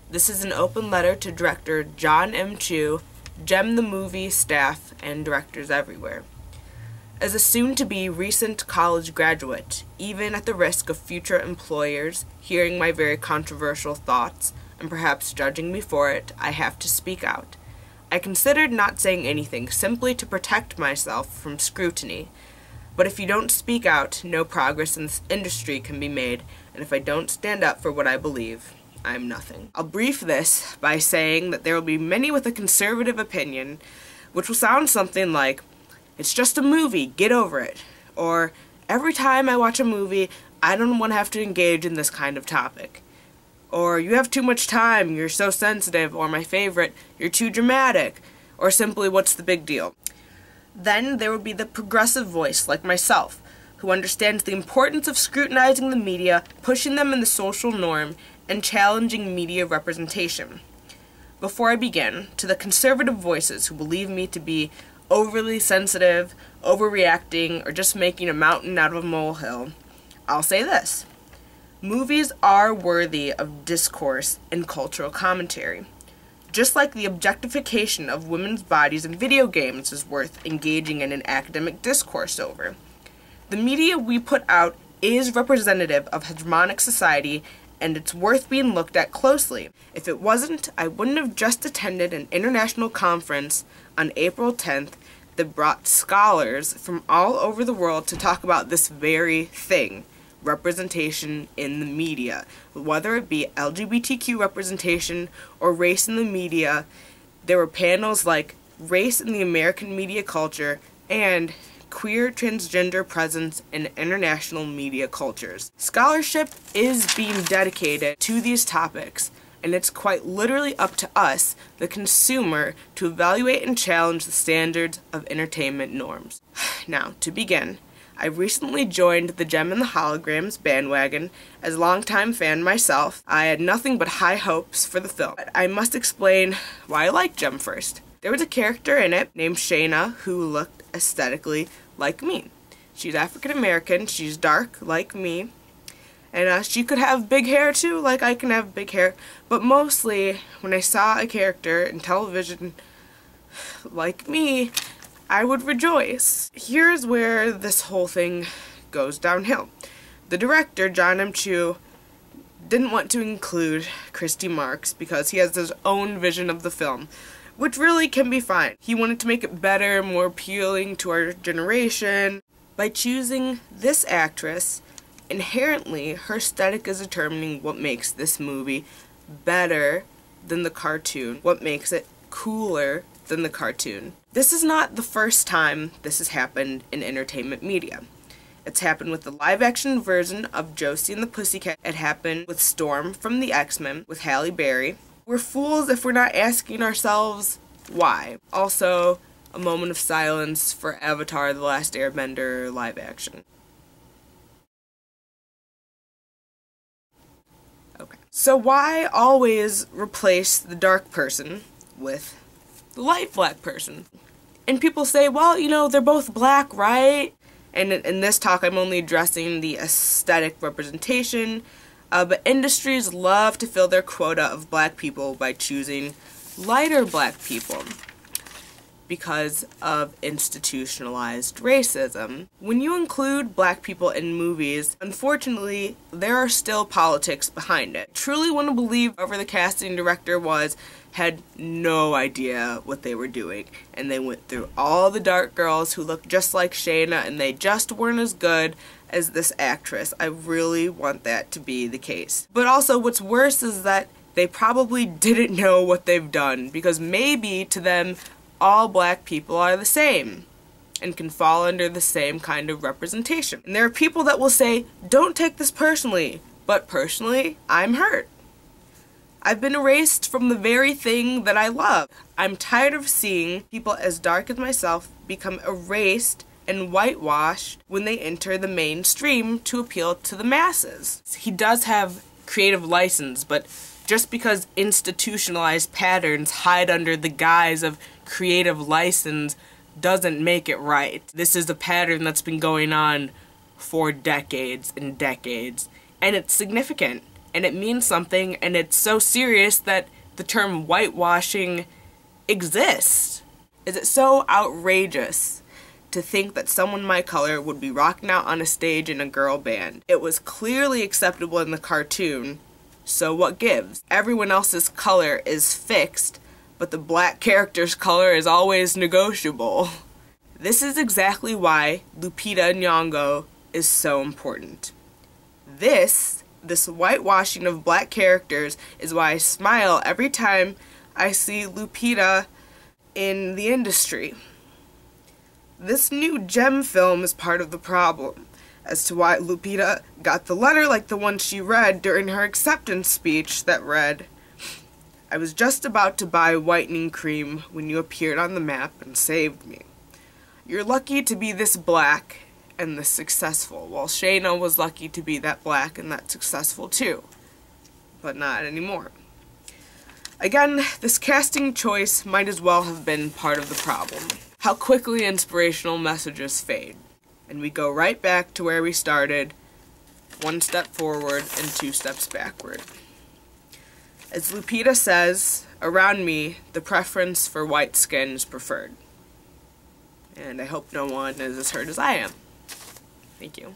This is an open letter to director Jon M, Jem The Movie staff, and directors everywhere. As a soon-to-be recent college graduate, even at the risk of future employers hearing my very controversial thoughts and perhaps judging me for it, I have to speak out. I considered not saying anything simply to protect myself from scrutiny. But if you don't speak out, no progress in this industry can be made, and if I don't stand up for what I believe, I'm nothing. I'll brief this by saying that there will be many with a conservative opinion, which will sound something like, "It's just a movie, get over it," or "Every time I watch a movie, I don't want to have to engage in this kind of topic," or "You have too much time, you're so sensitive," or my favorite, "You're too dramatic," or simply, "What's the big deal?" Then there will be the progressive voice, like myself, who understands the importance of scrutinizing the media, pushing them in the social norm, and challenging media representation. Before I begin, to the conservative voices who believe me to be overly sensitive, overreacting, or just making a mountain out of a molehill, I'll say this. Movies are worthy of discourse and cultural commentary. Just like the objectification of women's bodies in video games is worth engaging in an academic discourse over. The media we put out is representative of hegemonic society, and it's worth being looked at closely. If it wasn't, I wouldn't have just attended an international conference on April 10th that brought scholars from all over the world to talk about this very thing. Representation in the media, whether it be LGBTQ representation or race in the media. There were panels like Race in the American Media Culture and Queer Transgender Presence in International Media Cultures. Scholarship is being dedicated to these topics, and it's quite literally up to us, the consumer, to evaluate and challenge the standards of entertainment norms. Now, to begin, I recently joined the Jem and the Holograms bandwagon. As a longtime fan myself, I had nothing but high hopes for the film. But I must explain why I like Jem first. There was a character in it named Shayna who looked aesthetically like me. She's African American, she's dark like me, and she could have big hair too, like I can have big hair. But mostly, when I saw a character in television like me, I would rejoice. Here's where this whole thing goes downhill. The director, Jon M, didn't want to include Christy Marks because he has his own vision of the film, which really can be fine. He wanted to make it better, more appealing to our generation. By choosing this actress, inherently her aesthetic is determining what makes this movie better than the cartoon, what makes it cooler than the cartoon. This is not the first time this has happened in entertainment media. It's happened with the live-action version of Josie and the Pussycat. It happened with Storm from the X-Men with Halle Berry. We're fools if we're not asking ourselves why. Also, a moment of silence for Avatar: The Last Airbender live-action. Okay. So why always replace the dark person with the light black person? And people say, well, you know, they're both black, right? And in this talk, I'm only addressing the aesthetic representation, but industries love to fill their quota of black people by choosing lighter black people because of institutionalized racism. When you include black people in movies, unfortunately, there are still politics behind it. I truly want to believe whoever the casting director was had no idea what they were doing, and they went through all the dark girls who looked just like Shayna, and they just weren't as good as this actress. I really want that to be the case. But also, what's worse is that they probably didn't know what they've done, because maybe to them, all black people are the same and can fall under the same kind of representation. And there are people that will say, don't take this personally, but personally, I'm hurt. I've been erased from the very thing that I love. I'm tired of seeing people as dark as myself become erased and whitewashed when they enter the mainstream to appeal to the masses. He does have creative license, but just because institutionalized patterns hide under the guise of creative license doesn't make it right. This is a pattern that's been going on for decades and decades, and it's significant, and it means something, and it's so serious that the term whitewashing exists. Is it so outrageous to think that someone my color would be rocking out on a stage in a girl band? It was clearly acceptable in the cartoon, so what gives? Everyone else's color is fixed, but the black character's color is always negotiable. This is exactly why Lupita Nyong'o is so important. This whitewashing of black characters is why I smile every time I see Lupita in the industry. This new Jem film is part of the problem as to why Lupita got the letter like the one she read during her acceptance speech that read, "I was just about to buy whitening cream when you appeared on the map and saved me. You're lucky to be this black and this successful." Well, Shayna was lucky to be that black and that successful too, but not anymore. Again, this casting choice might as well have been part of the problem. How quickly inspirational messages fade, and we go right back to where we started, 1 step forward and 2 steps backward. As Lupita says, around me, the preference for white skin is preferred. And I hope no one is as hurt as I am. Thank you.